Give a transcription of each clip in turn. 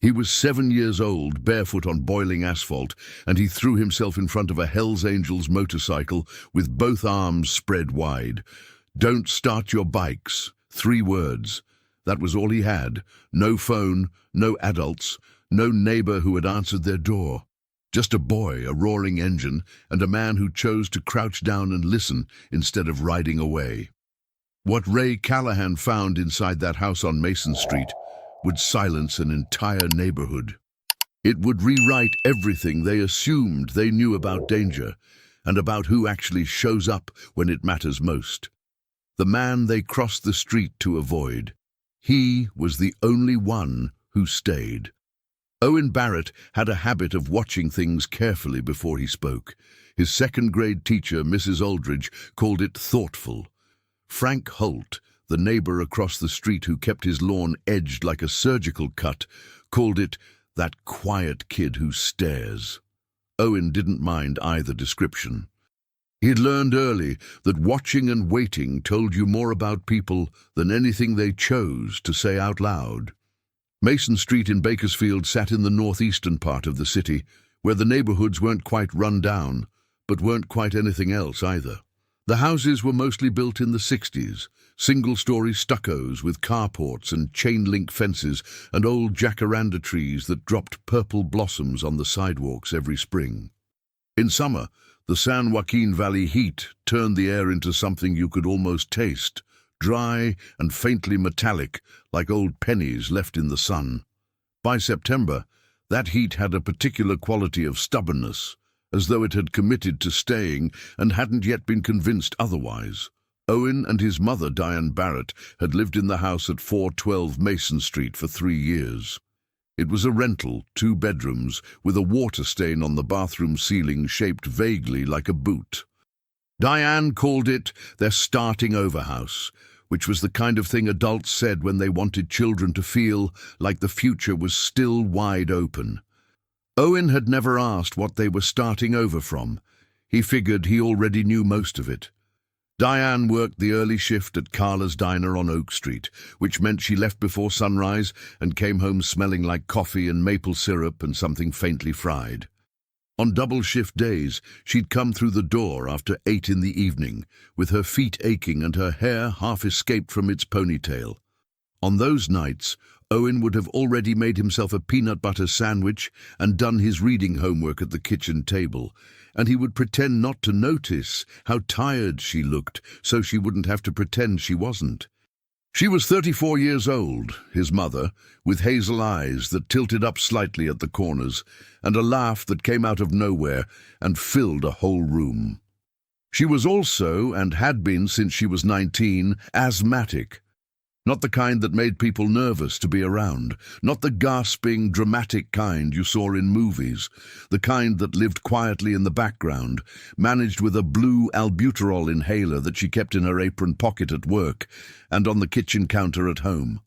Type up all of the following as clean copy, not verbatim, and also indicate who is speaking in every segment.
Speaker 1: He was 7 years old, barefoot on boiling asphalt, and he threw himself in front of a Hells Angels motorcycle with both arms spread wide. "Don't start your bikes." 3 words. That was all he had. No phone, no adults, no neighbor who had answered their door. Just a boy, a roaring engine, and a man who chose to crouch down and listen instead of riding away. What Ray Callahan found inside that house on Mason Street would silence an entire neighborhood. It would rewrite everything they assumed they knew about danger and about who actually shows up when it matters most. The man they crossed the street to avoid. He was the only one who stayed. Owen Barrett had a habit of watching things carefully before he spoke. His second-grade teacher, Mrs. Aldridge, called it thoughtful. Frank Holt, the neighbor across the street who kept his lawn edged like a surgical cut, called it that quiet kid who stares. Owen didn't mind either description. He'd learned early that watching and waiting told you more about people than anything they chose to say out loud. Mason Street in Bakersfield sat in the northeastern part of the city, where the neighborhoods weren't quite run down, but weren't quite anything else either. The houses were mostly built in the 60s, single-story stuccos with carports and chain-link fences and old jacaranda trees that dropped purple blossoms on the sidewalks every spring. In summer, the San Joaquin Valley heat turned the air into something you could almost taste, dry and faintly metallic, like old pennies left in the sun. By September, that heat had a particular quality of stubbornness, as though it had committed to staying and hadn't yet been convinced otherwise. Owen and his mother, Diane Barrett, had lived in the house at 412 Mason Street for 3 years. It was a rental, 2 bedrooms, with a water stain on the bathroom ceiling shaped vaguely like a boot. Diane called it their starting over house, which was the kind of thing adults said when they wanted children to feel like the future was still wide open. Owen had never asked what they were starting over from. He figured he already knew most of it. Diane worked the early shift at Carla's Diner on Oak Street, which meant she left before sunrise and came home smelling like coffee and maple syrup and something faintly fried. On double-shift days, she'd come through the door after 8 in the evening, with her feet aching and her hair half escaped from its ponytail. On those nights, Owen would have already made himself a peanut butter sandwich and done his reading homework at the kitchen table, and he would pretend not to notice how tired she looked so she wouldn't have to pretend she wasn't. She was 34 years old, his mother, with hazel eyes that tilted up slightly at the corners, and a laugh that came out of nowhere and filled a whole room. She was also, and had been since she was 19, asthmatic. Not the kind that made people nervous to be around, not the gasping, dramatic kind you saw in movies, the kind that lived quietly in the background, managed with a blue albuterol inhaler that she kept in her apron pocket at work and on the kitchen counter at home.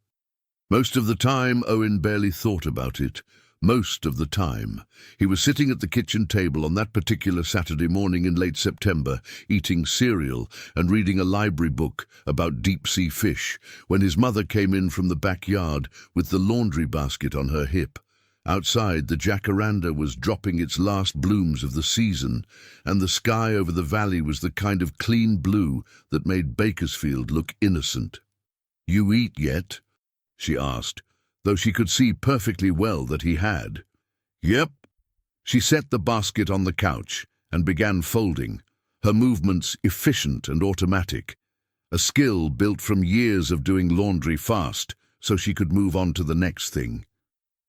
Speaker 1: Most of the time, Owen barely thought about it. Most of the time. He was sitting at the kitchen table on that particular Saturday morning in late September, eating cereal and reading a library book about deep-sea fish, when his mother came in from the backyard with the laundry basket on her hip. Outside, the jacaranda was dropping its last blooms of the season, and the sky over the valley was the kind of clean blue that made Bakersfield look innocent. "You eat yet?" she asked, though she could see perfectly well that he had. "Yep." She set the basket on the couch and began folding, her movements efficient and automatic, a skill built from years of doing laundry fast so she could move on to the next thing.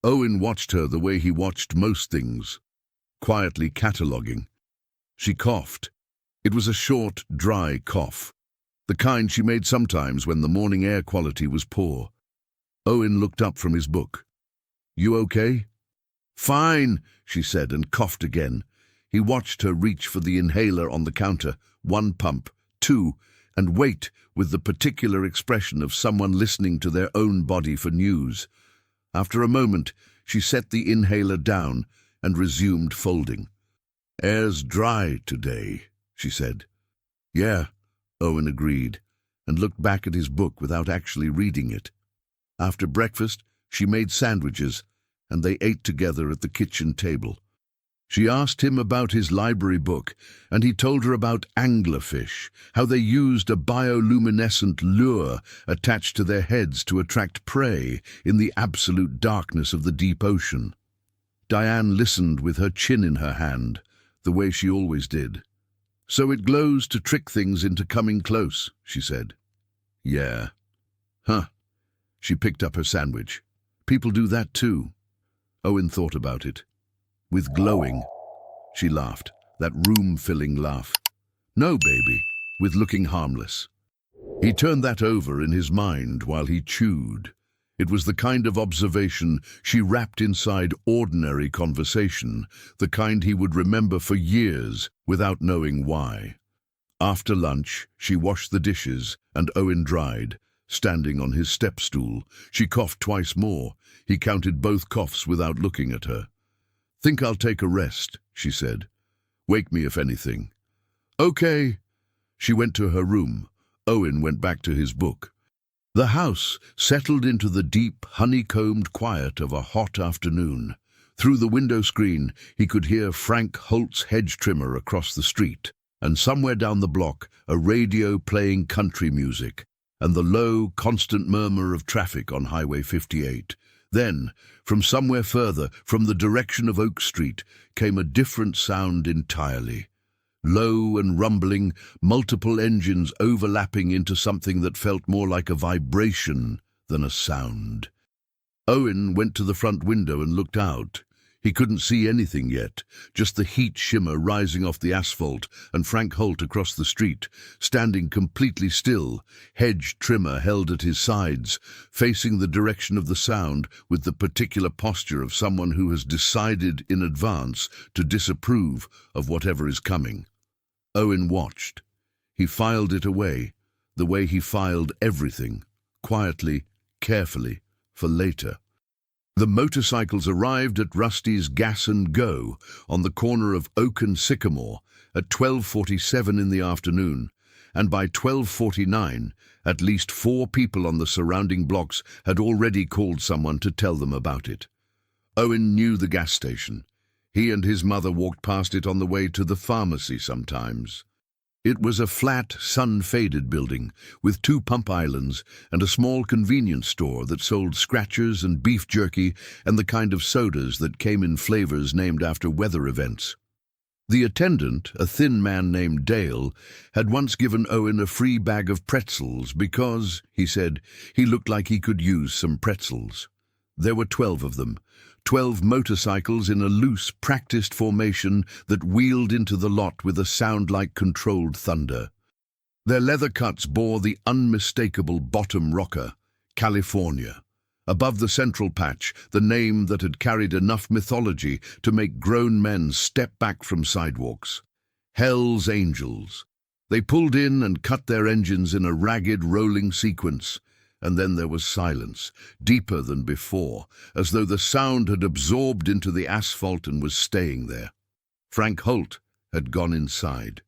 Speaker 1: Owen watched her the way he watched most things, quietly cataloguing. She coughed. It was a short, dry cough, the kind she made sometimes when the morning air quality was poor. Owen looked up from his book. "You okay?" "Fine," she said, and coughed again. He watched her reach for the inhaler on the counter, 1 pump, 2, and wait with the particular expression of someone listening to their own body for news. After a moment, she set the inhaler down and resumed folding. "Air's dry today," she said. "Yeah," Owen agreed, and looked back at his book without actually reading it. After breakfast, she made sandwiches, and they ate together at the kitchen table. She asked him about his library book, and he told her about anglerfish, how they used a bioluminescent lure attached to their heads to attract prey in the absolute darkness of the deep ocean. Diane listened with her chin in her hand, the way she always did. "So it glows to trick things into coming close," she said. "Yeah." "Huh." She picked up her sandwich. "People do that too." Owen thought about it. "With glowing." She laughed, that room-filling laugh. "No, baby, with looking harmless." He turned that over in his mind while he chewed. It was the kind of observation she wrapped inside ordinary conversation, the kind he would remember for years without knowing why. After lunch, she washed the dishes, and Owen dried, standing on his step stool. She coughed twice more. He counted both coughs without looking at her. "Think I'll take a rest," she said. "Wake me if anything." "Okay." She went to her room. Owen went back to his book. The house settled into the deep, honeycombed quiet of a hot afternoon. Through the window screen, he could hear Frank Holt's hedge trimmer across the street, and somewhere down the block, a radio playing country music, and the low, constant murmur of traffic on Highway 58. Then, from somewhere further, from the direction of Oak Street, came a different sound entirely. Low and rumbling, multiple engines overlapping into something that felt more like a vibration than a sound. Owen went to the front window and looked out. He couldn't see anything yet, just the heat shimmer rising off the asphalt and Frank Holt across the street, standing completely still, hedge trimmer held at his sides, facing the direction of the sound with the particular posture of someone who has decided in advance to disapprove of whatever is coming. Owen watched. He filed it away, the way he filed everything, quietly, carefully, for later. The motorcycles arrived at Rusty's Gas and Go on the corner of Oak and Sycamore at 12:47 in the afternoon, and by 12:49, at least 4 people on the surrounding blocks had already called someone to tell them about it. Owen knew the gas station. He and his mother walked past it on the way to the pharmacy sometimes. It was a flat, sun-faded building with 2 pump islands and a small convenience store that sold scratchers and beef jerky and the kind of sodas that came in flavors named after weather events. The attendant, a thin man named Dale, had once given Owen a free bag of pretzels because, he said, he looked like he could use some pretzels. There were 12 of them. 12 motorcycles in a loose, practiced formation that wheeled into the lot with a sound like controlled thunder. Their leather cuts bore the unmistakable bottom rocker, California. Above the central patch, the name that had carried enough mythology to make grown men step back from sidewalks. Hell's Angels. They pulled in and cut their engines in a ragged, rolling sequence. And then there was silence, deeper than before, as though the sound had absorbed into the asphalt and was staying there. Frank Holt had gone inside.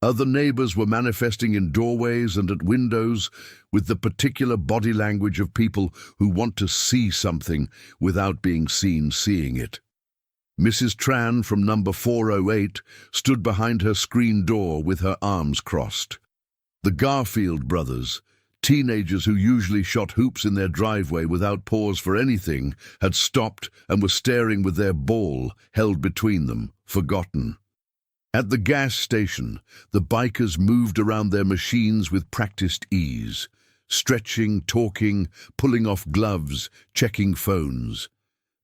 Speaker 1: Other neighbors were manifesting in doorways and at windows with the particular body language of people who want to see something without being seen seeing it. Mrs. Tran from number 408 stood behind her screen door with her arms crossed. The Garfield brothers, teenagers who usually shot hoops in their driveway without pause for anything, had stopped and were staring with their ball held between them, forgotten. At the gas station, the bikers moved around their machines with practiced ease, stretching, talking, pulling off gloves, checking phones.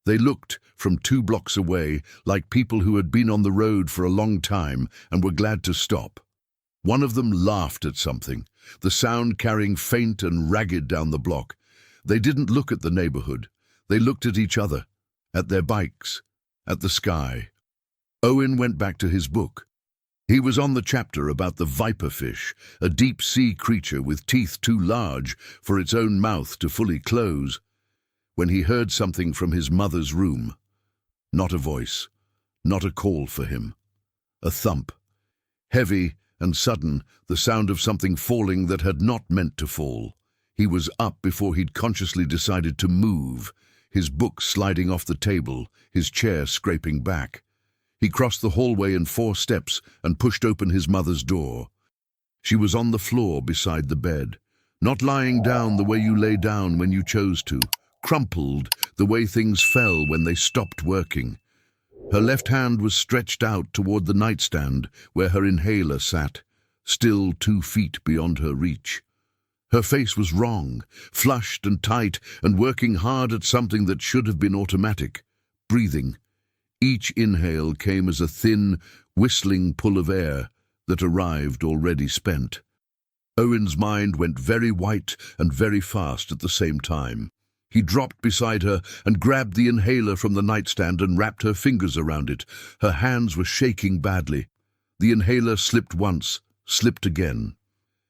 Speaker 1: They looked, from 2 blocks away, like people who had been on the road for a long time and were glad to stop. One of them laughed at something, the sound carrying faint and ragged down the block. They didn't look at the neighborhood. They looked at each other, at their bikes, at the sky. Owen went back to his book. He was on the chapter about the viperfish, a deep-sea creature with teeth too large for its own mouth to fully close, when he heard something from his mother's room. Not a voice, not a call for him. A thump. Heavy and sudden, the sound of something falling that had not meant to fall. He was up before he'd consciously decided to move. his book sliding off the table, his chair scraping back. He crossed the hallway in 4 steps and pushed open his mother's door. She was on the floor beside the bed, not lying down the way you lay down when you chose to, crumpled the way things fell when they stopped working. Her left hand was stretched out toward the nightstand where her inhaler sat, still 2 feet beyond her reach. Her face was wrong, flushed and tight, and working hard at something that should have been automatic, breathing. Each inhale came as a thin, whistling pull of air that arrived already spent. Owen's mind went very white and very fast at the same time. He dropped beside her and grabbed the inhaler from the nightstand and wrapped her fingers around it. Her hands were shaking badly. The inhaler slipped once, slipped again.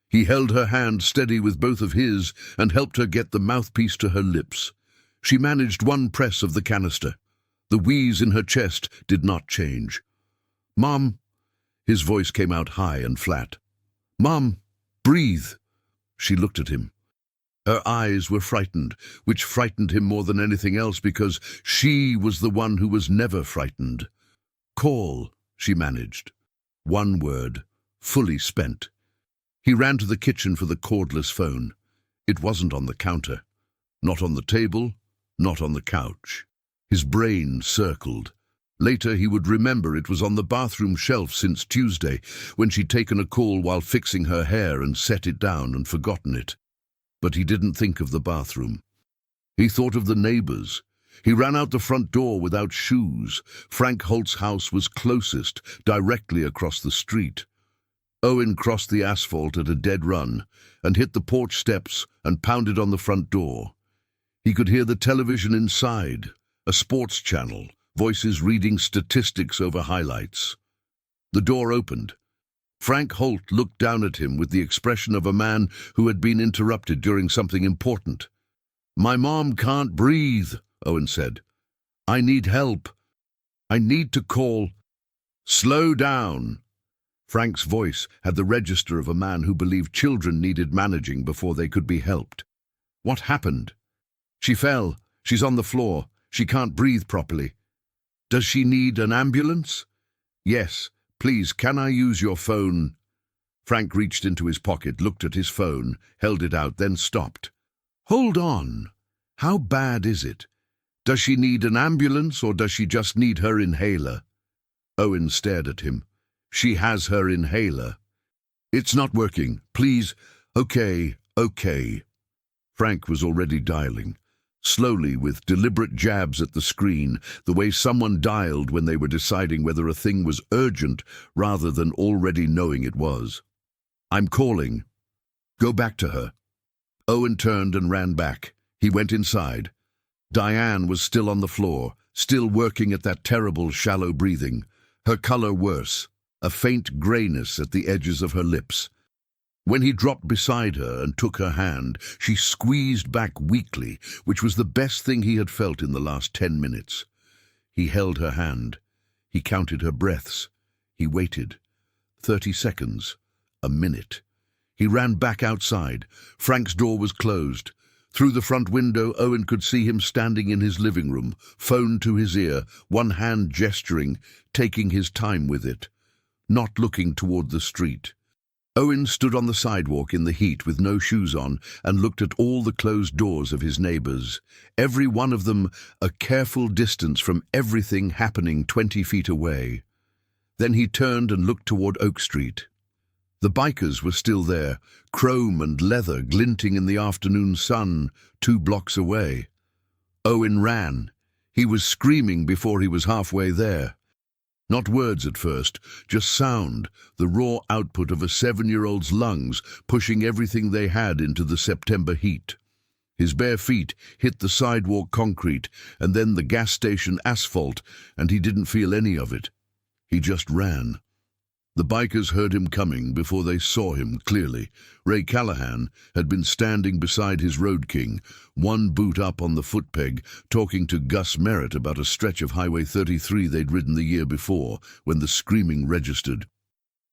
Speaker 1: He held her hand steady with both of his and helped her get the mouthpiece to her lips. She managed one press of the canister. The wheeze in her chest did not change. "Mom," his voice came out high and flat. "Mom, breathe." She looked at him. Her eyes were frightened, which frightened him more than anything else because she was the one who was never frightened. "Call," she managed. One word, fully spent. He ran to the kitchen for the cordless phone. It wasn't on the counter. Not on the table, not on the couch. His brain circled. Later he would remember it was on the bathroom shelf since Tuesday, when she'd taken a call while fixing her hair and set it down and forgotten it. But he didn't think of the bathroom. He thought of the neighbors. He ran out the front door without shoes. Frank Holt's house was closest, directly across the street. Owen crossed the asphalt at a dead run and hit the porch steps and pounded on the front door. He could hear the television inside, a sports channel, voices reading statistics over highlights. The door opened. Frank Holt looked down at him with the expression of a man who had been interrupted during something important. "My mom can't breathe," Owen said. "I need help. I need to call." "Slow down." Frank's voice had the register of a man who believed children needed managing before they could be helped. "What happened?" "She fell. She's on the floor. She can't breathe properly." "Does she need an ambulance?" "Yes. Please, can I use your phone?" Frank reached into his pocket, looked at his phone, held it out, then stopped. "Hold on. How bad is it? Does she need an ambulance or does she just need her inhaler?" Owen stared at him. "She has her inhaler." "It's not working. Please." Okay. Frank was already dialing. Slowly, with deliberate jabs at the screen, the way someone dialed when they were deciding whether a thing was urgent rather than already knowing it was. "I'm calling. Go back to her." Owen turned and ran back. He went inside. Diane was still on the floor, still working at that terrible shallow breathing, her color worse, a faint grayness at the edges of her lips. When he dropped beside her and took her hand, she squeezed back weakly, which was the best thing he had felt in the last 10 minutes. He held her hand. He counted her breaths. He waited. 30 seconds. A minute. He ran back outside. Frank's door was closed. Through the front window, Owen could see him standing in his living room, phone to his ear, one hand gesturing, taking his time with it, not looking toward the street. Owen stood on the sidewalk in the heat with no shoes on and looked at all the closed doors of his neighbors, every one of them a careful distance from everything happening 20 feet away. Then he turned and looked toward Oak Street. The bikers were still there, chrome and leather glinting in the afternoon sun 2 blocks away. Owen ran. He was screaming before he was halfway there. Not words at first, just sound, the raw output of a 7-year-old's lungs pushing everything they had into the September heat. His bare feet hit the sidewalk concrete and then the gas station asphalt, and he didn't feel any of it. He just ran. The bikers heard him coming before they saw him clearly. Ray Callahan had been standing beside his Road King, one boot up on the footpeg, talking to Gus Merritt about a stretch of Highway 33 they'd ridden the year before, when the screaming registered.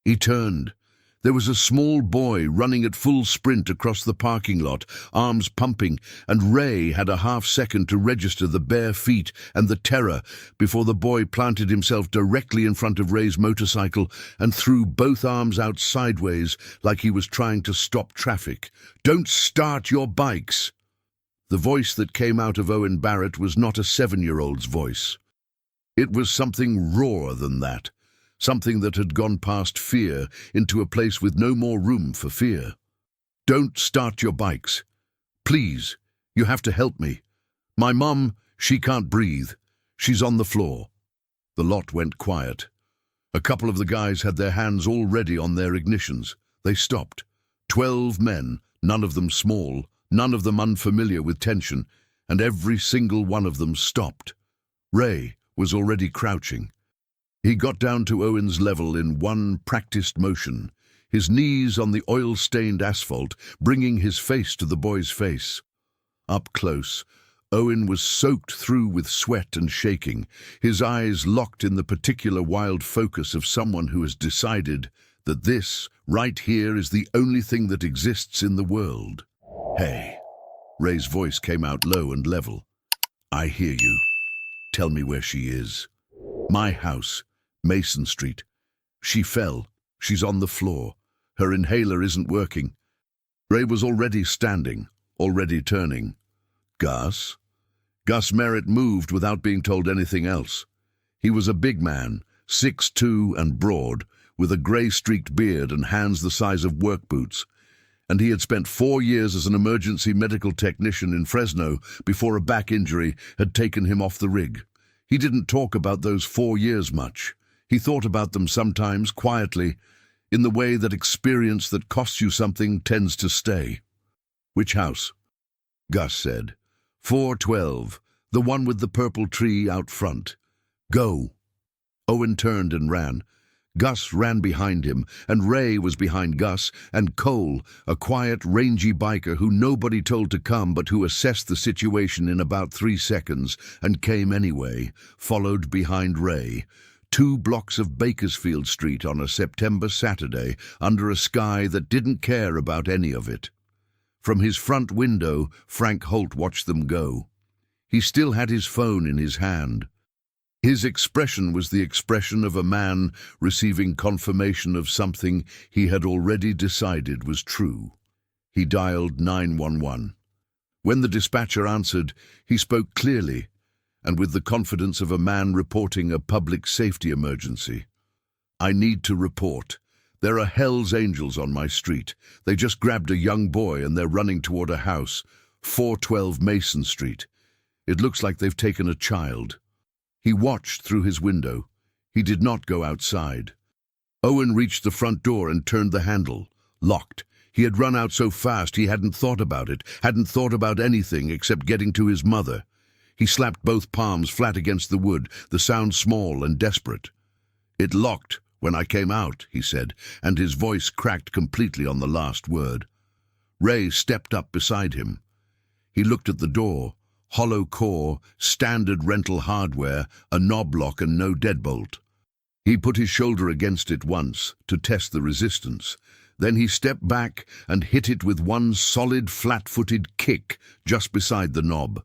Speaker 1: He turned. There was a small boy running at full sprint across the parking lot, arms pumping, and Ray had a half-second to register the bare feet and the terror before the boy planted himself directly in front of Ray's motorcycle and threw both arms out sideways like he was trying to stop traffic. "Don't start your bikes!" The voice that came out of Owen Barrett was not a 7-year-old's voice. It was something rawer than that. Something that had gone past fear into a place with no more room for fear. "Don't start your bikes. Please, you have to help me. My mum, she can't breathe. She's on the floor." The lot went quiet. A couple of the guys had their hands already on their ignitions. They stopped. 12 men, none of them small, none of them unfamiliar with tension, and every single one of them stopped. Ray was already crouching. He got down to Owen's level in one practiced motion, his knees on the oil-stained asphalt, bringing his face to the boy's face. Up close, Owen was soaked through with sweat and shaking, his eyes locked in the particular wild focus of someone who has decided that this, right here, is the only thing that exists in the world. "Hey," Ray's voice came out low and level. "I hear you. Tell me where she is." "My house. Mason Street. She fell. She's on the floor. Her inhaler isn't working." Ray was already standing, already turning. "Gus?" Gus Merritt moved without being told anything else. He was a big man, 6'2" and broad, with a grey-streaked beard and hands the size of work boots. And he had spent 4 years as an emergency medical technician in Fresno before a back injury had taken him off the rig. He didn't talk about those 4 years much. He thought about them sometimes, quietly, in the way that experience that costs you something tends to stay. "Which house?" Gus said. 412, the one with the purple tree out front. "Go." Owen turned and ran. Gus ran behind him, and Ray was behind Gus, and Cole, a quiet, rangy biker who nobody told to come but who assessed the situation in about 3 seconds and came anyway, followed behind Ray. 2 blocks of Bakersfield Street on a September Saturday under a sky that didn't care about any of it. From his front window, Frank Holt watched them go. He still had his phone in his hand. His expression was the expression of a man receiving confirmation of something he had already decided was true. He dialed 911. When the dispatcher answered, he spoke clearly, and with the confidence of a man reporting a public safety emergency. "I need to report. There are Hell's Angels on my street. They just grabbed a young boy and they're running toward a house, 412 Mason Street. It looks like they've taken a child." He watched through his window. He did not go outside. Owen reached the front door and turned the handle. Locked. He had run out so fast he hadn't thought about it, hadn't thought about anything except getting to his mother. He slapped both palms flat against the wood, the sound small and desperate. "It locked when I came out," he said, and his voice cracked completely on the last word. Ray stepped up beside him. He looked at the door. Hollow core, standard rental hardware, a knob lock and no deadbolt. He put his shoulder against it once to test the resistance. Then he stepped back and hit it with one solid, flat-footed kick just beside the knob.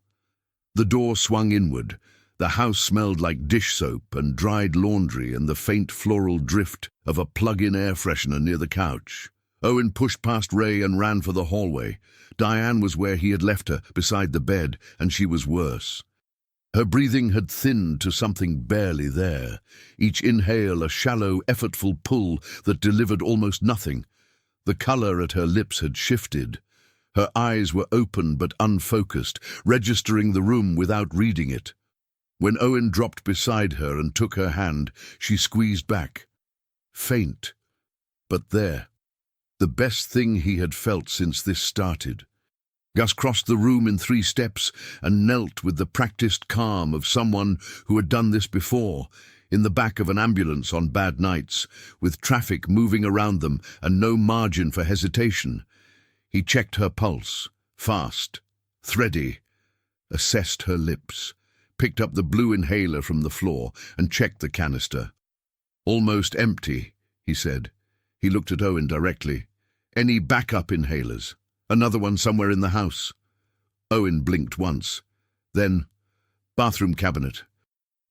Speaker 1: The door swung inward. The house smelled like dish soap and dried laundry and the faint floral drift of a plug-in air freshener near the couch. Owen pushed past Ray and ran for the hallway. Diane was where he had left her, beside the bed, and she was worse. Her breathing had thinned to something barely there, each inhale a shallow, effortful pull that delivered almost nothing. The color at her lips had shifted. Her eyes were open but unfocused, registering the room without reading it. When Owen dropped beside her and took her hand, she squeezed back. Faint, but there. The best thing he had felt since this started. Gus crossed the room in 3 steps and knelt with the practiced calm of someone who had done this before, in the back of an ambulance on bad nights, with traffic moving around them and no margin for hesitation. He checked her pulse, fast, thready, assessed her lips, picked up the blue inhaler from the floor and checked the canister. "Almost empty," he said. He looked at Owen directly. Any backup inhalers? Another one somewhere in the house? Owen blinked once. Then, bathroom cabinet.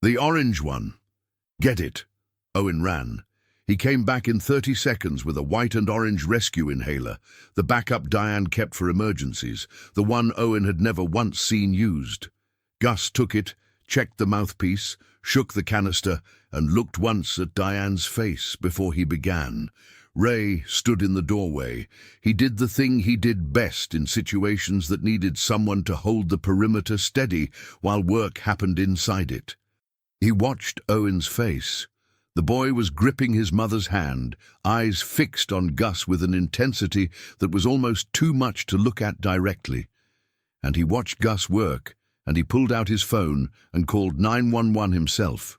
Speaker 1: The orange one. Get it. Owen ran. He came back in 30 seconds with a white and orange rescue inhaler, the backup Diane kept for emergencies, the one Owen had never once seen used. Gus took it, checked the mouthpiece, shook the canister, and looked once at Diane's face before he began. Ray stood in the doorway. He did the thing he did best in situations that needed someone to hold the perimeter steady while work happened inside it. He watched Owen's face. The boy was gripping his mother's hand, eyes fixed on Gus with an intensity that was almost too much to look at directly. And he watched Gus work, and he pulled out his phone and called 911 himself.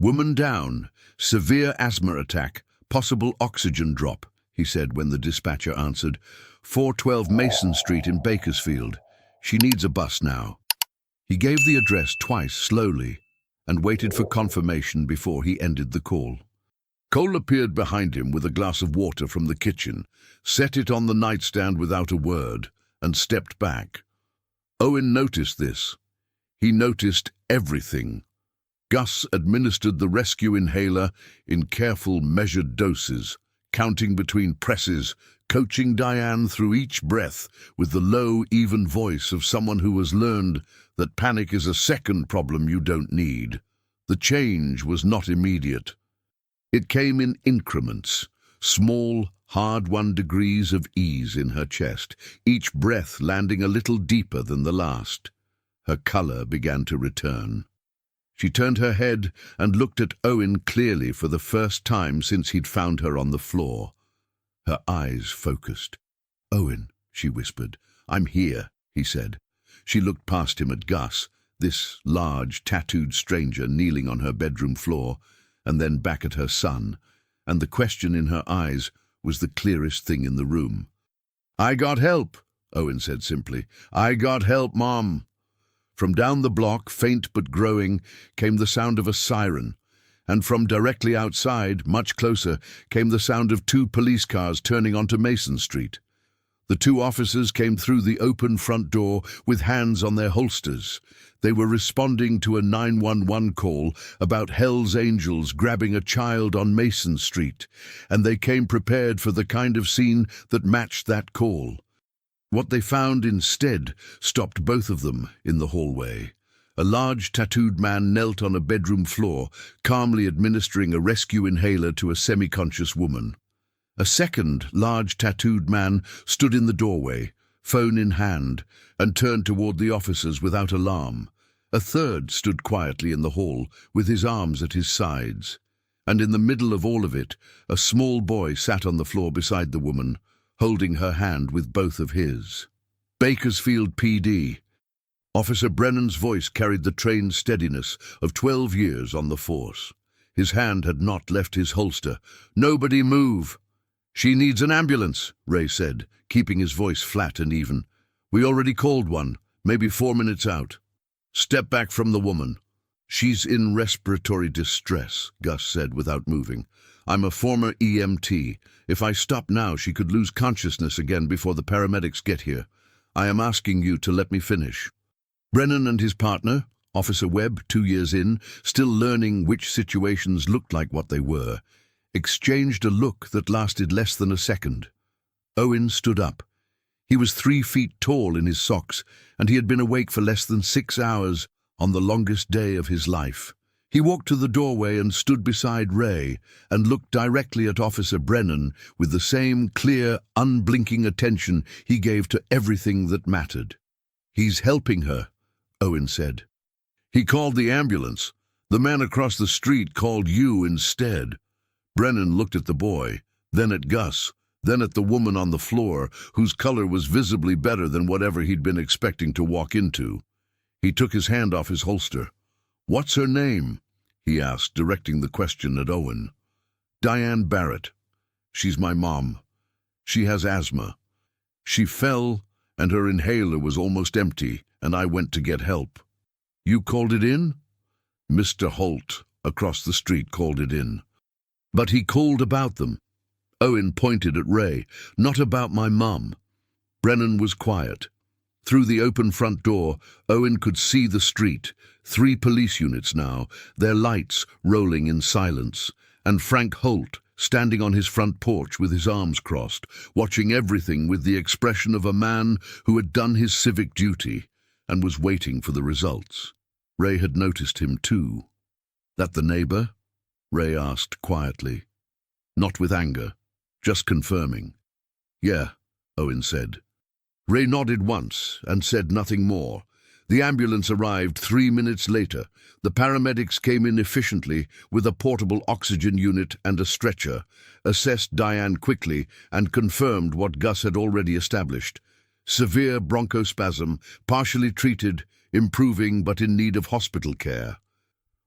Speaker 1: Woman down, severe asthma attack, possible oxygen drop, he said when the dispatcher answered. 412 Mason Street in Bakersfield. She needs a bus now. He gave the address twice slowly and waited for confirmation before he ended the call. Cole appeared behind him with a glass of water from the kitchen, set it on the nightstand without a word, and stepped back. Owen noticed this. He noticed everything. Gus administered the rescue inhaler in careful, measured doses, counting between presses, coaching Diane through each breath with the low, even voice of someone who has learned that panic is a second problem you don't need. The change was not immediate. It came in increments, small, hard-won degrees of ease in her chest, each breath landing a little deeper than the last. Her color began to return. She turned her head and looked at Owen clearly for the first time since he'd found her on the floor. Her eyes focused. "Owen," she whispered. "I'm here," he said. She looked past him at Gus, this large, tattooed stranger kneeling on her bedroom floor, and then back at her son, and the question in her eyes was the clearest thing in the room. "I got help," Owen said simply. "I got help, Mom." From down the block, faint but growing, came the sound of a siren, and from directly outside, much closer, came the sound of 2 police cars turning onto Mason Street. The 2 officers came through the open front door with hands on their holsters. They were responding to a 911 call about Hell's Angels grabbing a child on Mason Street, and they came prepared for the kind of scene that matched that call. What they found instead stopped both of them in the hallway. A large tattooed man knelt on a bedroom floor, calmly administering a rescue inhaler to a semi-conscious woman. A second large tattooed man stood in the doorway, phone in hand, and turned toward the officers without alarm. A third stood quietly in the hall, with his arms at his sides. And in the middle of all of it, a small boy sat on the floor beside the woman, holding her hand with both of his. Bakersfield PD. Officer Brennan's voice carried the trained steadiness of 12 years on the force. His hand had not left his holster. "Nobody move." "She needs an ambulance," Ray said, keeping his voice flat and even. "We already called one, maybe 4 minutes out." "Step back from the woman." "She's in respiratory distress," Gus said without moving. "I'm a former EMT. If I stop now, she could lose consciousness again before the paramedics get here. I am asking you to let me finish." Brennan and his partner, Officer Webb, 2 years in, still learning which situations looked like what they were, exchanged a look that lasted less than a second. Owen stood up. He was 3 feet tall in his socks, and he had been awake for less than 6 hours on the longest day of his life. He walked to the doorway and stood beside Ray and looked directly at Officer Brennan with the same clear, unblinking attention he gave to everything that mattered. "He's helping her," Owen said. "He called the ambulance. The man across the street called you instead." Brennan looked at the boy, then at Gus, then at the woman on the floor, whose color was visibly better than whatever he'd been expecting to walk into. He took his hand off his holster. "What's her name?" he asked, directing the question at Owen. "Diane Barrett. She's my mom. She has asthma. She fell, and her inhaler was almost empty, and I went to get help." "You called it in?" "Mr. Holt, across the street, called it in. But he called about them. Owen pointed at Ray. "Not about my mum." Brennan was quiet. Through the open front door, Owen could see the street. 3 police units now, their lights rolling in silence, and Frank Holt standing on his front porch with his arms crossed, watching everything with the expression of a man who had done his civic duty and was waiting for the results. Ray had noticed him too. "That the neighbor?" Ray asked quietly. Not with anger, just confirming. "Yeah," Owen said. Ray nodded once and said nothing more. The ambulance arrived 3 minutes later. The paramedics came in efficiently with a portable oxygen unit and a stretcher, assessed Diane quickly and confirmed what Gus had already established. Severe bronchospasm, partially treated, improving but in need of hospital care.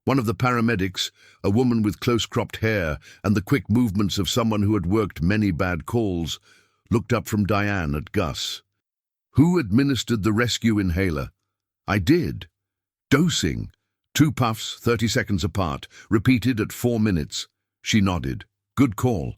Speaker 1: One of the paramedics, a woman with close-cropped hair and the quick movements of someone who had worked many bad calls, looked up from Diane at Gus. "Who administered the rescue inhaler?" "I did." "Dosing?" 2 puffs, 30 seconds apart, repeated at 4 minutes. She nodded. "Good call."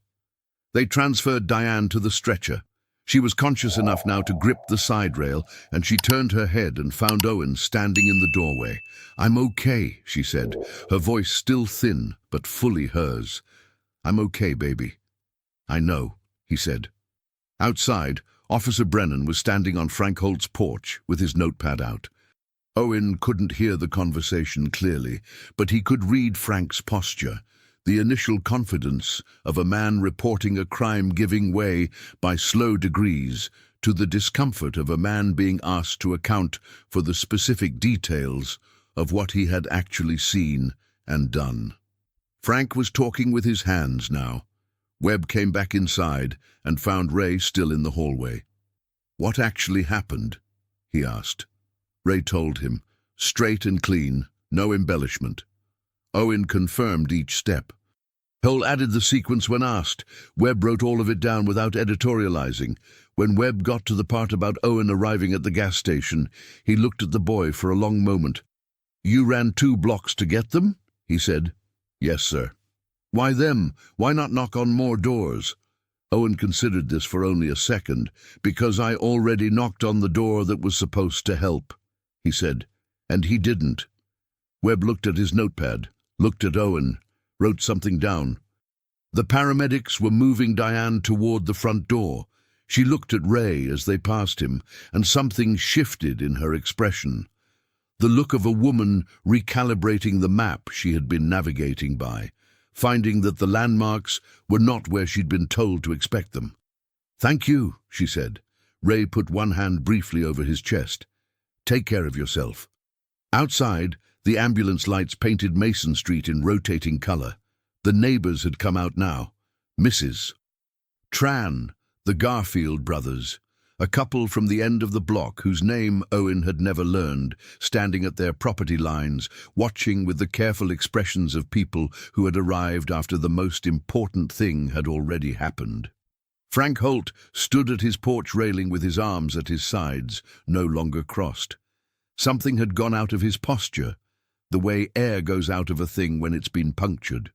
Speaker 1: They transferred Diane to the stretcher. She was conscious enough now to grip the side rail, and she turned her head and found Owen standing in the doorway. "I'm okay," she said, her voice still thin, but fully hers. "I'm okay, baby." "I know," he said. Outside, Officer Brennan was standing on Frank Holt's porch with his notepad out. Owen couldn't hear the conversation clearly, but he could read Frank's posture, the initial confidence of a man reporting a crime giving way by slow degrees to the discomfort of a man being asked to account for the specific details of what he had actually seen and done. Frank was talking with his hands now. Webb came back inside and found Ray still in the hallway. "What actually happened?" he asked. Ray told him, straight and clean, no embellishment. Owen confirmed each step. Hole added the sequence when asked. Webb wrote all of it down without editorializing. When Webb got to the part about Owen arriving at the gas station, he looked at the boy for a long moment. "You ran 2 blocks to get them?" he said. "Yes, sir." "Why them? Why not knock on more doors?" Owen considered this for only a second. "Because I already knocked on the door that was supposed to help," he said, "and he didn't." Webb looked at his notepad, looked at Owen, wrote something down. The paramedics were moving Diane toward the front door. She looked at Ray as they passed him, and something shifted in her expression. The look of a woman recalibrating the map she had been navigating by, finding that the landmarks were not where she'd been told to expect them. "Thank you," she said. Ray put one hand briefly over his chest. "Take care of yourself." Outside, the ambulance lights painted Mason Street in rotating color. The neighbors had come out now. Mrs. Tran, the Garfield brothers, a couple from the end of the block whose name Owen had never learned, standing at their property lines, watching with the careful expressions of people who had arrived after the most important thing had already happened. Frank Holt stood at his porch railing with his arms at his sides, no longer crossed. Something had gone out of his posture, the way air goes out of a thing when it's been punctured.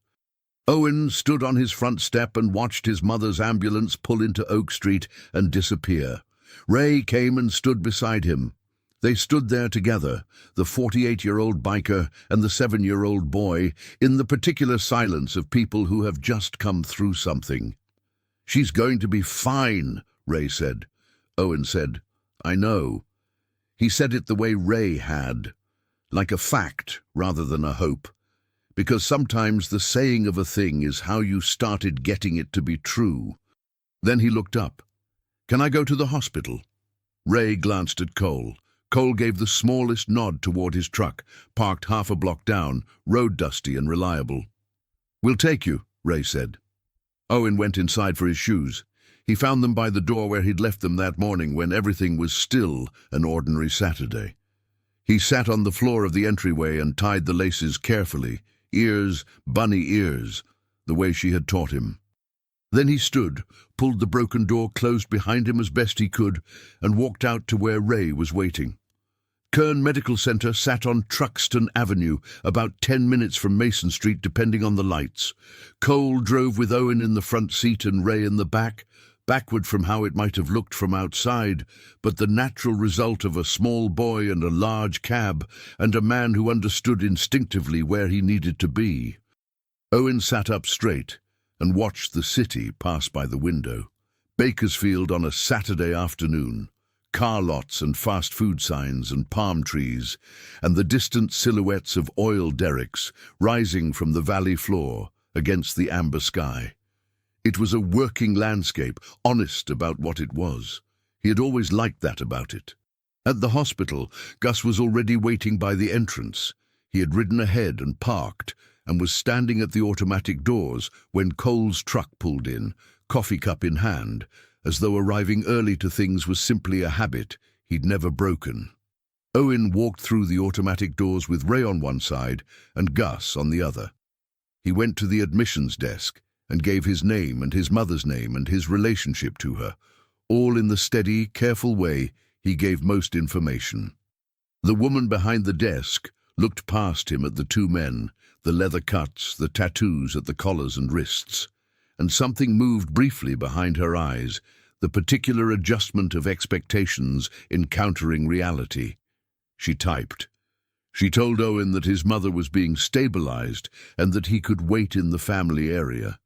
Speaker 1: Owen stood on his front step and watched his mother's ambulance pull into Oak Street and disappear. Ray came and stood beside him. They stood there together, the 48-year-old biker and the 7-year-old boy, in the particular silence of people who have just come through something. "She's going to be fine," Ray said. Owen said, "I know." He said it the way Ray had, like a fact rather than a hope, because sometimes the saying of a thing is how you started getting it to be true. Then he looked up. "Can I go to the hospital?" Ray glanced at Cole. Cole gave the smallest nod toward his truck, parked half a block down, road dusty and reliable. "We'll take you," Ray said. Owen went inside for his shoes. He found them by the door where he'd left them that morning when everything was still an ordinary Saturday. He sat on the floor of the entryway and tied the laces carefully, ears, bunny ears, the way she had taught him. Then he stood, pulled the broken door closed behind him as best he could, and walked out to where Ray was waiting. Kern Medical Center sat on Truxton Avenue, about 10 minutes from Mason Street depending on the lights. Cole drove with Owen in the front seat and Ray in the back, backward from how it might have looked from outside, but the natural result of a small boy and a large cab, and a man who understood instinctively where he needed to be. Owen sat up straight and watched the city pass by the window. Bakersfield on a Saturday afternoon. Car lots and fast food signs and palm trees, and the distant silhouettes of oil derricks rising from the valley floor against the amber sky. It was a working landscape, honest about what it was. He had always liked that about it. At the hospital, Gus was already waiting by the entrance. He had ridden ahead and parked, and was standing at the automatic doors when Cole's truck pulled in, coffee cup in hand, as though arriving early to things was simply a habit he'd never broken. Owen walked through the automatic doors with Ray on one side and Gus on the other. He went to the admissions desk and gave his name and his mother's name and his relationship to her, all in the steady, careful way he gave most information. The woman behind the desk looked past him at the two men, the leather cuts, the tattoos at the collars and wrists, and something moved briefly behind her eyes, the particular adjustment of expectations encountering reality. She typed. She told Owen that his mother was being stabilized and that he could wait in the family area.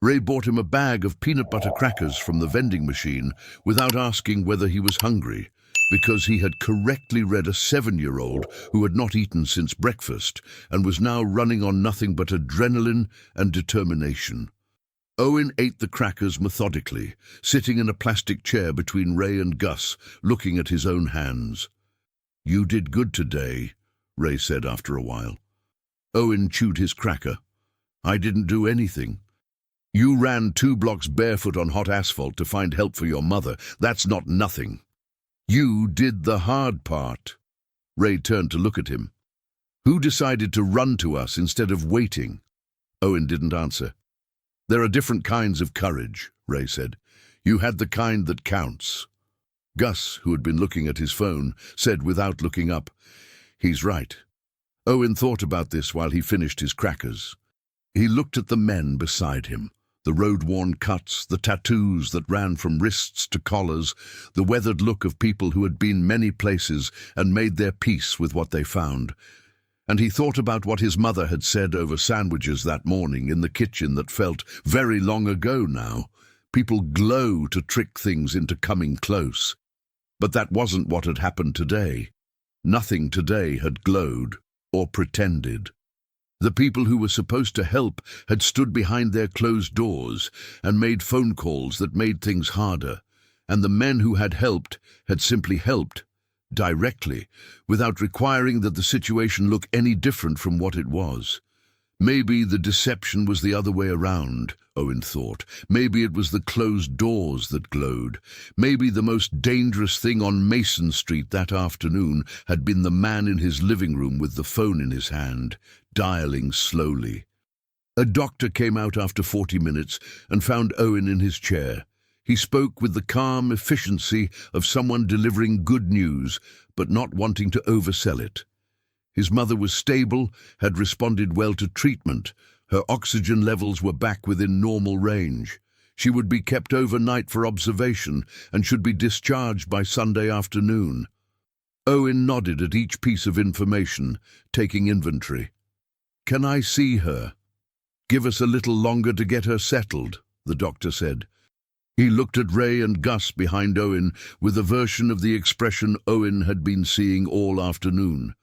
Speaker 1: Ray bought him a bag of peanut butter crackers from the vending machine without asking whether he was hungry, because he had correctly read a 7-year-old who had not eaten since breakfast and was now running on nothing but adrenaline and determination. Owen ate the crackers methodically, sitting in a plastic chair between Ray and Gus, looking at his own hands. "You did good today," Ray said after a while. Owen chewed his cracker. "I didn't do anything. You ran 2 blocks barefoot on hot asphalt to find help for your mother. That's not nothing. You did the hard part." Ray turned to look at him. "Who decided to run to us instead of waiting?" Owen didn't answer. "There are different kinds of courage," Ray said. "You had the kind that counts." Gus, who had been looking at his phone, said without looking up, "He's right." Owen thought about this while he finished his crackers. He looked at the men beside him, the road-worn cuts, the tattoos that ran from wrists to collars, the weathered look of people who had been many places and made their peace with what they found. And he thought about what his mother had said over sandwiches that morning in the kitchen that felt very long ago now. People glow to trick things into coming close. But that wasn't what had happened today. Nothing today had glowed or pretended. The people who were supposed to help had stood behind their closed doors and made phone calls that made things harder, and the men who had helped had simply helped, directly, without requiring that the situation look any different from what it was. Maybe the deception was the other way around, Owen thought. Maybe it was the closed doors that glowed. Maybe the most dangerous thing on Mason Street that afternoon had been the man in his living room with the phone in his hand, dialing slowly. A doctor came out after 40 minutes and found Owen in his chair. He spoke with the calm efficiency of someone delivering good news, but not wanting to oversell it. His mother was stable, had responded well to treatment. Her oxygen levels were back within normal range. She would be kept overnight for observation and should be discharged by Sunday afternoon. Owen nodded at each piece of information, taking inventory. "Can I see her?" "Give us a little longer to get her settled," the doctor said. He looked at Ray and Gus behind Owen with a version of the expression Owen had been seeing all afternoon.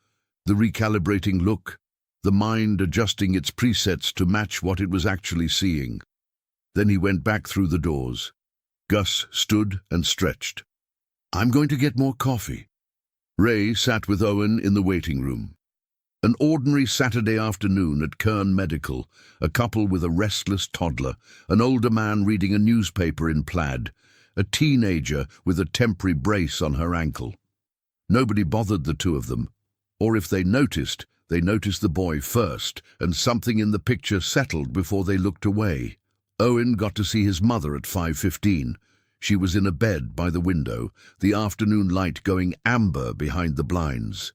Speaker 1: The recalibrating look, the mind adjusting its presets to match what it was actually seeing. Then he went back through the doors. Gus stood and stretched. "I'm going to get more coffee." Ray sat with Owen in the waiting room. An ordinary Saturday afternoon at Kern Medical, a couple with a restless toddler, an older man reading a newspaper in plaid, a teenager with a temporary brace on her ankle. Nobody bothered the two of them, or if they noticed the boy first, and something in the picture settled before they looked away. Owen got to see his mother at 5:15. She was in a bed by the window, the afternoon light going amber behind the blinds.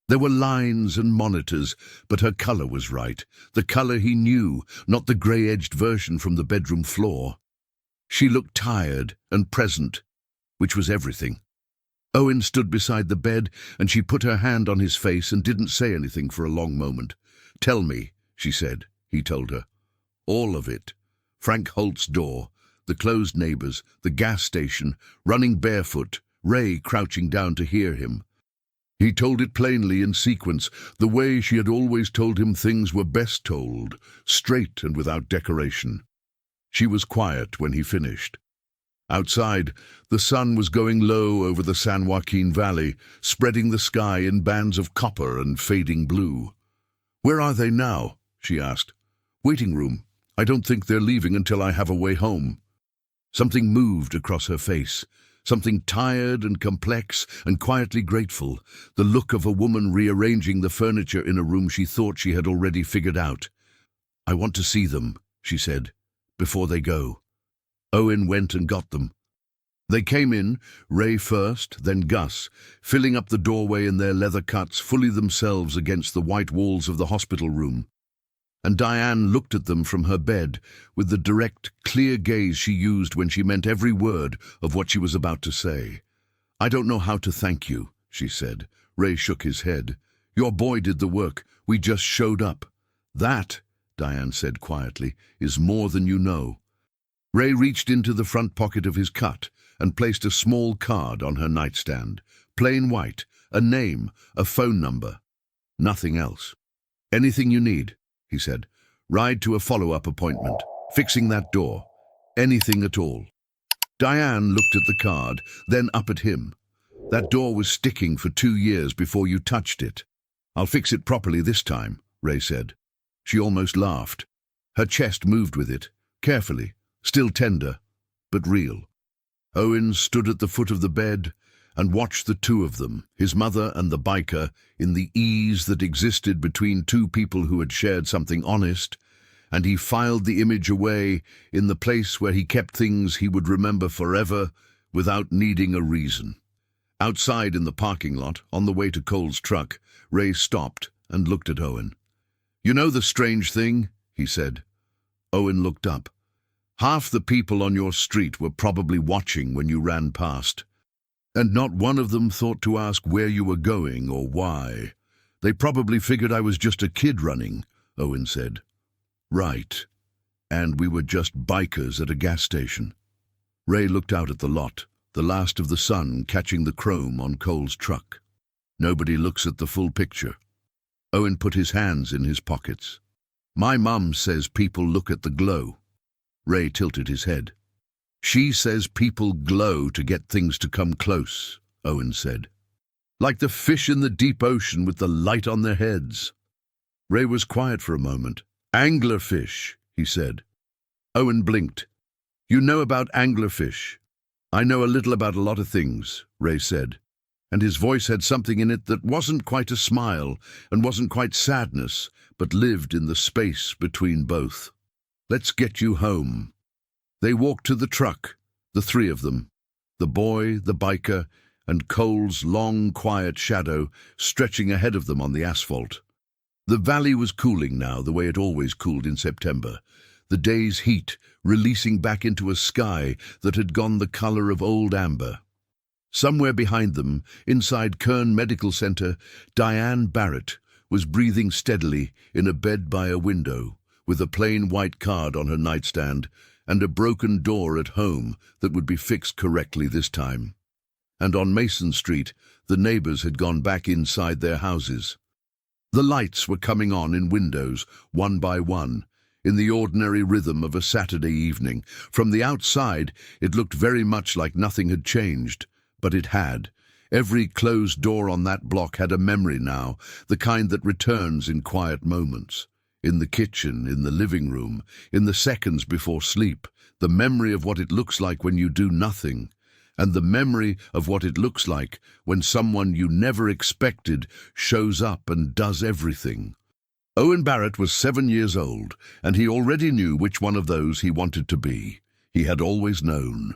Speaker 1: There were lines and monitors, but her color was right, the color he knew, not the grey-edged version from the bedroom floor. She looked tired and present, which was everything. Owen stood beside the bed, and she put her hand on his face and didn't say anything for a long moment. "Tell me," she said. He told her. All of it. Frank Holt's door, the closed neighbors, the gas station, running barefoot, Ray crouching down to hear him. He told it plainly in sequence, the way she had always told him things were best told, straight and without decoration. She was quiet when he finished. Outside, the sun was going low over the San Joaquin Valley, spreading the sky in bands of copper and fading blue. "Where are they now?" she asked. "Waiting room. I don't think they're leaving until I have a way home." Something moved across her face, something tired and complex and quietly grateful, the look of a woman rearranging the furniture in a room she thought she had already figured out. "I want to see them," she said, "before they go." Owen went and got them. They came in, Ray first, then Gus, filling up the doorway in their leather cuts fully themselves against the white walls of the hospital room. And Diane looked at them from her bed with the direct, clear gaze she used when she meant every word of what she was about to say. "I don't know how to thank you," she said. Ray shook his head. "Your boy did the work. We just showed up." "That," Diane said quietly, "is more than you know." Ray reached into the front pocket of his cut and placed a small card on her nightstand. Plain white, a name, a phone number. Nothing else. "Anything you need," he said. "Ride to a follow-up appointment. Fixing that door. Anything at all." Diane looked at the card, then up at him. "That door was sticking for 2 years before you touched it." "I'll fix it properly this time," Ray said. She almost laughed. Her chest moved with it, carefully, still tender, but real. Owen stood at the foot of the bed and watched the two of them, his mother and the biker, in the ease that existed between two people who had shared something honest, and he filed the image away in the place where he kept things he would remember forever without needing a reason. Outside in the parking lot, on the way to Cole's truck, Ray stopped and looked at Owen. "You know the strange thing?" he said. Owen looked up. "Half the people on your street were probably watching when you ran past. And not one of them thought to ask where you were going or why. They probably figured I was just a kid running," Owen said. "Right. And we were just bikers at a gas station." Ray looked out at the lot, the last of the sun catching the chrome on Cole's truck. Nobody looks at the full picture. Owen put his hands in his pockets. "My mum says people look at the glow." Ray tilted his head. "She says people glow to get things to come close," Owen said. "Like the fish in the deep ocean with the light on their heads." Ray was quiet for a moment. "Anglerfish," he said. Owen blinked. "You know about anglerfish?" "I know a little about a lot of things," Ray said, and his voice had something in it that wasn't quite a smile and wasn't quite sadness, but lived in the space between both. "Let's get you home." They walked to the truck, the three of them, the boy, the biker, and Cole's long, quiet shadow stretching ahead of them on the asphalt. The valley was cooling now the way it always cooled in September, the day's heat releasing back into a sky that had gone the color of old amber. Somewhere behind them, inside Kern Medical Center, Diane Barrett was breathing steadily in a bed by a window, with a plain white card on her nightstand and a broken door at home that would be fixed correctly this time. And on Mason Street, the neighbors had gone back inside their houses. The lights were coming on in windows, one by one, in the ordinary rhythm of a Saturday evening. From the outside, it looked very much like nothing had changed, but it had. Every closed door on that block had a memory now, the kind that returns in quiet moments. In the kitchen, in the living room, in the seconds before sleep, the memory of what it looks like when you do nothing, and the memory of what it looks like when someone you never expected shows up and does everything. Owen Barrett was 7 years old, and he already knew which one of those he wanted to be. He had always known.